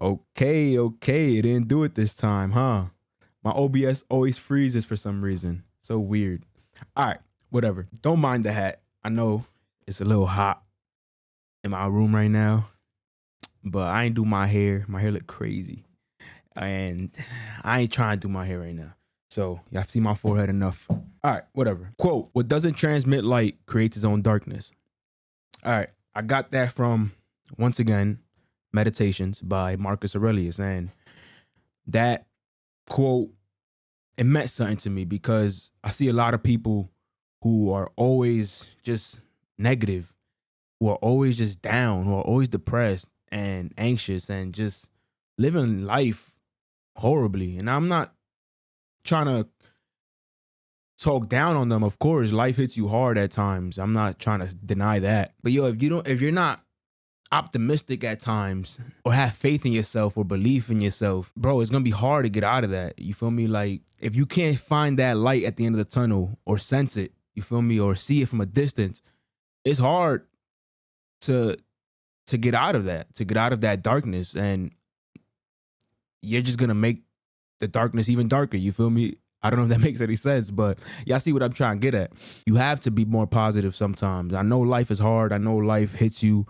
Okay, it didn't do it this time, huh? My OBS always freezes for some reason. So weird. All right, whatever. Don't mind the hat. I know it's a little hot in my room right now, but I ain't do my hair. My hair look crazy. And I ain't trying to do my hair right now. So y'all see my forehead enough. All right, whatever. Quote, what doesn't transmit light creates its own darkness. All right, I got that from, once again, Meditations by Marcus Aurelius. And that quote, it meant something to me because I see a lot of people who are always just negative, who are always just down, who are always depressed and anxious and just living life horribly. And I'm not trying to talk down on them. Of course, life hits you hard at times. I'm not trying to deny that. But yo, if you're not optimistic at times or have faith in yourself or belief in yourself, bro, it's gonna be hard to get out of that. You feel me? Like if you can't find that light at the end of the tunnel or sense it, you feel me, or see it from a distance, it's hard to get out of that, to get out of that darkness. And you're just gonna make the darkness even darker. You feel me? I don't know if that makes any sense, but y'all see what I'm trying to get at. You have to be more positive sometimes. I know life is hard. I know life hits you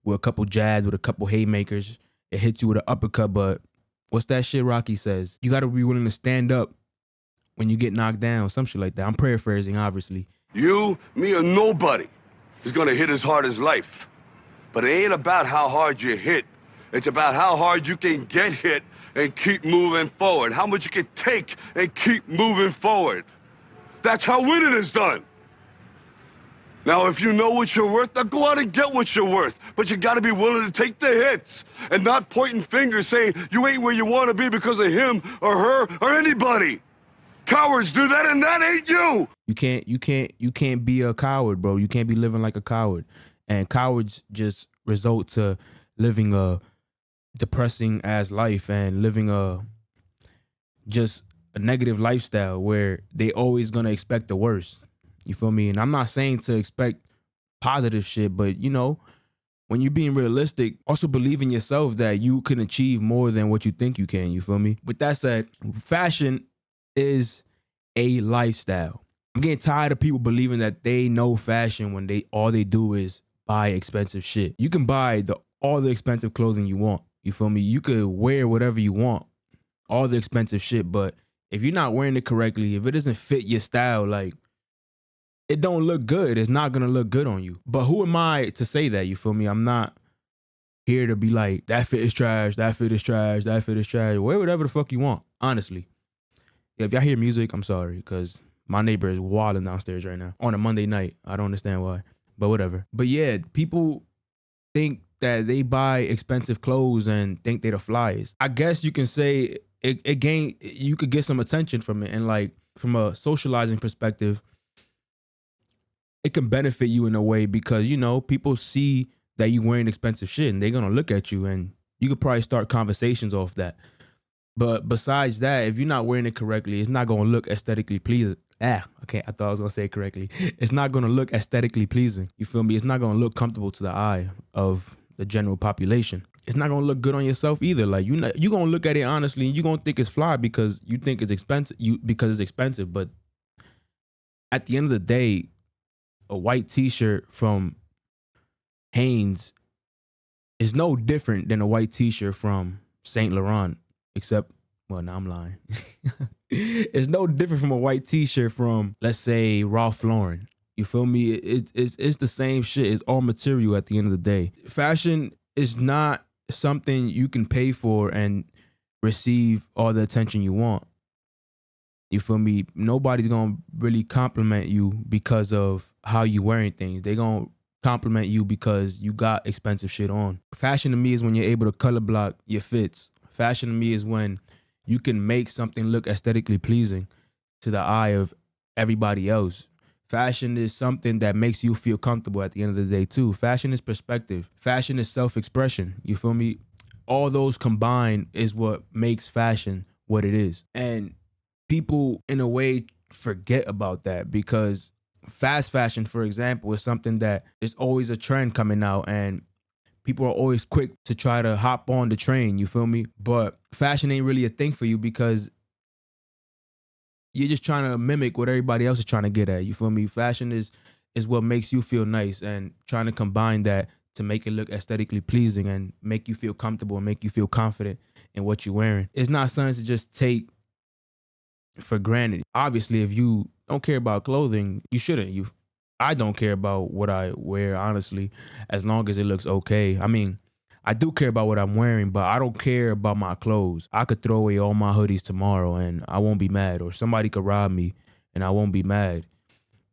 with a couple jabs, with a couple haymakers. It hits you with an uppercut, but what's that shit Rocky says? You got to be willing to stand up when you get knocked down, some shit like that. I'm paraphrasing, obviously. You, me, or nobody is going to hit as hard as life. But it ain't about how hard you hit. It's about how hard you can get hit and keep moving forward. How much you can take and keep moving forward. That's how winning is done. Now, if you know what you're worth, now go out and get what you're worth. But you gotta be willing to take the hits and not pointing fingers saying you ain't where you wanna be because of him or her or anybody. Cowards do that and that ain't you. You can't be a coward, bro. You can't be living like a coward. And cowards just result to living a depressing ass life and living just a negative lifestyle where they always gonna expect the worst. You feel me? And I'm not saying to expect positive shit, but you know, when you're being realistic, also believe in yourself that you can achieve more than what you think you can. You feel me? With that said, fashion is a lifestyle. I'm getting tired of people believing that they know fashion when all they do is buy expensive shit. You can buy all the expensive clothing you want. You feel me? You could wear whatever you want, all the expensive shit, but if you're not wearing it correctly, if it doesn't fit your style, like, it don't look good. It's not gonna look good on you. But who am I to say that? You feel me? I'm not here to be like, that fit is trash, that fit is trash, that fit is trash. Wear whatever the fuck you want, honestly. Yeah, if y'all hear music, I'm sorry, because my neighbor is wilding downstairs right now on a Monday night. I don't understand why, but whatever. But yeah, people think that they buy expensive clothes and think they're the flyest. I guess you can say you could get some attention from it. And like from a socializing perspective, it can benefit you in a way because, you know, people see that you wearing expensive shit and they're going to look at you and you could probably start conversations off that. But besides that, if you're not wearing it correctly, it's not going to look aesthetically pleasing. Okay, I thought I was going to say it correctly. It's not going to look aesthetically pleasing. You feel me? It's not going to look comfortable to the eye of the general population. It's not going to look good on yourself either. Like you're going to look at it honestly and you're going to think it's fly because you think it's expensive, because it's expensive. But at the end of the day, a white t-shirt from Hanes is no different than a white t-shirt from Saint Laurent, except, well, now I'm lying. It's no different from a white t-shirt from, let's say, Ralph Lauren. You feel me? It's the same shit. It's all material at the end of the day. Fashion is not something you can pay for and receive all the attention you want. You feel me? Nobody's gonna really compliment you because of how you wearing things. They gonna compliment you because you got expensive shit on. Fashion to me is when you're able to color block your fits. Fashion to me is when you can make something look aesthetically pleasing to the eye of everybody else. Fashion is something that makes you feel comfortable at the end of the day too. Fashion is perspective. Fashion is self-expression. You feel me? All those combined is what makes fashion what it is. And people in a way forget about that because fast fashion, for example, is something that is always a trend coming out and People are always quick to try to hop on the train, you feel me? But fashion ain't really a thing for you because you're just trying to mimic what everybody else is trying to get at. You feel me? Fashion is what makes you feel nice, and trying to combine that to make it look aesthetically pleasing and make you feel comfortable and make you feel confident in what you're wearing. It's not something to just take for granted. Obviously, if you don't care about clothing, you shouldn't. I don't care about what I wear, honestly, as long as it looks okay. I mean, I do care about what I'm wearing, but I don't care about my clothes. I could throw away all my hoodies tomorrow and I won't be mad, or somebody could rob me and I won't be mad,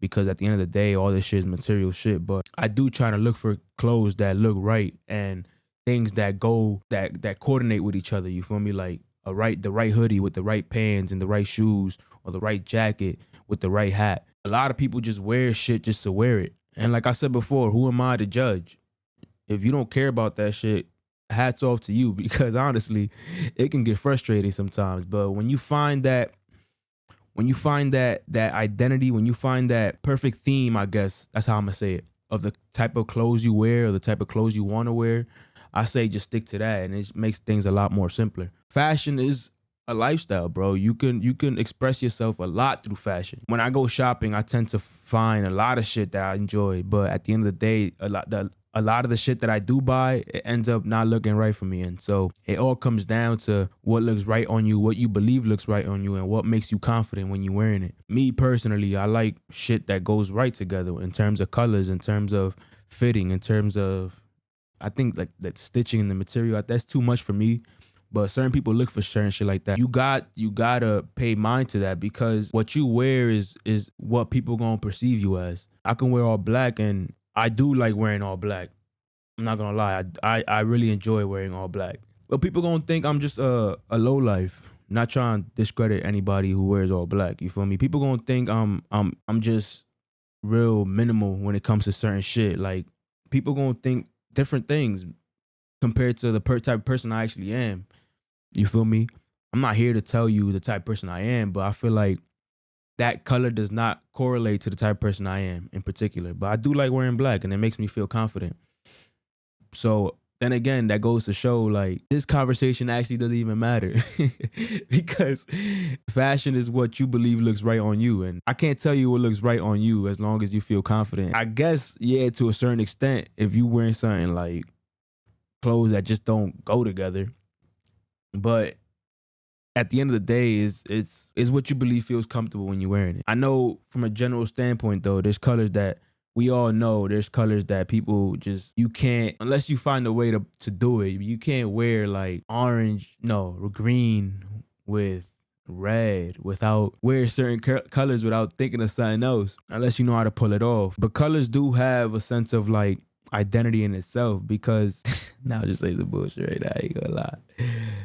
because at the end of the day, all this shit is material shit. But I do try to look for clothes that look right and things that go that coordinate with each other. You feel me? Like the right hoodie with the right pants and the right shoes, or the right jacket with the right hat. A lot of people just wear shit just to wear it. And like I said before, who am I to judge? If you don't care about that shit, hats off to you, because honestly, it can get frustrating sometimes. But when you find that identity, when you find that perfect theme, I guess that's how I'm gonna say it, of the type of clothes you wear or the type of clothes you want to wear, I say just stick to that, and it makes things a lot more simpler. Fashion is a lifestyle, bro. You can express yourself a lot through fashion. When I go shopping, I tend to find a lot of shit that I enjoy, but at the end of the day, a lot of the shit that I do buy, it ends up not looking right for me. And so it all comes down to what looks right on you, what you believe looks right on you, and what makes you confident when you're wearing it. Me personally, I like shit that goes right together in terms of colors, in terms of fitting, in terms of, I think like that stitching and the material, that's too much for me. But certain people look for certain shit like that. You gotta pay mind to that, because what you wear is what people gonna perceive you as. I can wear all black, and I do like wearing all black. I'm not gonna lie. I really enjoy wearing all black. But people gonna think I'm just a low life. Not trying to discredit anybody who wears all black. You feel me? People gonna think I'm just real minimal when it comes to certain shit. Like, people gonna think different things compared to the type of person I actually am. You feel me? I'm not here to tell you the type of person I am, but I feel like that color does not correlate to the type of person I am in particular. But I do like wearing black, and it makes me feel confident. So then again, that goes to show, like, this conversation actually doesn't even matter because fashion is what you believe looks right on you. And I can't tell you what looks right on you as long as you feel confident. I guess, yeah, to a certain extent, if you wearing something like clothes that just don't go together. But at the end of the day, it's what you believe feels comfortable when you're wearing it. I know from a general standpoint, though, there's colors that we all know, there's colors that people just, you can't, unless you find a way to do it, you can't wear like orange, no, green with red without wear certain colors without thinking of something else, unless you know how to pull it off. But colors do have a sense of like identity in itself, because now just say some bullshit right now, I ain't gonna lie.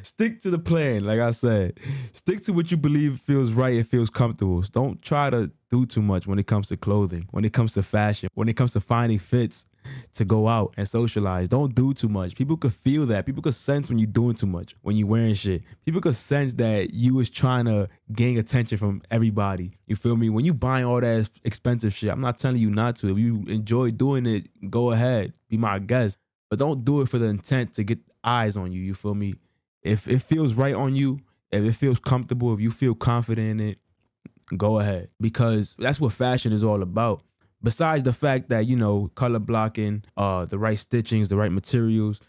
Stick to the plan, like I said. Stick to what you believe feels right and feels comfortable. Don't try to do too much when it comes to clothing, when it comes to fashion, when it comes to finding fits to go out and socialize. Don't do too much. People could feel that. People could sense when you're doing too much, when you're wearing shit. People could sense that you was trying to gain attention from everybody. You feel me? When you buying all that expensive shit, I'm not telling you not to. If you enjoy doing it, go ahead, be my guest. But don't do it for the intent to get eyes on you. You feel me? If it feels right on you, if it feels comfortable, if you feel confident in it, go ahead. Because that's what fashion is all about. Besides the fact that, you know, color blocking, the right stitchings, the right materials,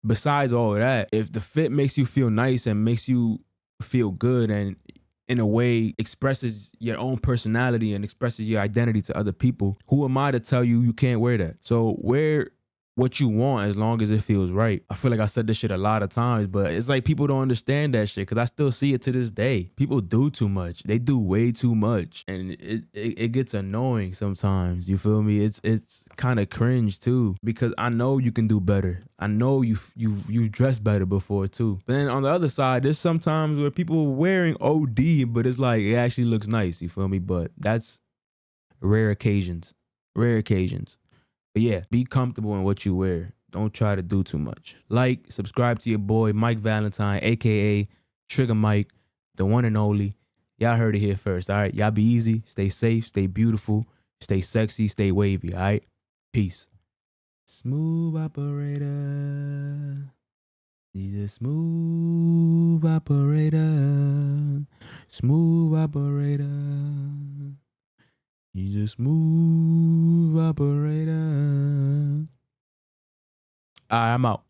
besides all of that, if the fit makes you feel nice and makes you feel good and in a way expresses your own personality and expresses your identity to other people, who am I to tell you you can't wear that? So wear what you want as long as it feels right. I feel like I said this shit a lot of times, but it's like people don't understand that shit, because I still see it to this day. People do too much. They do way too much, and it gets annoying sometimes. You feel me? It's kind of cringe too, because I know you can do better. I know you dressed better before too. But then on the other side, there's sometimes where people wearing OD, but it's like it actually looks nice. You feel me? But that's rare occasions. Rare occasions. But yeah, be comfortable in what you wear. Don't try to do too much. Like, subscribe to your boy, Mike Valentine, a.k.a. triggamke, the one and only. Y'all heard it here first, all right? Y'all be easy, stay safe, stay beautiful, stay sexy, stay wavy, all right? Peace. Smooth operator. He's a smooth operator. Smooth operator. He's a smooth operator. All right, I'm out.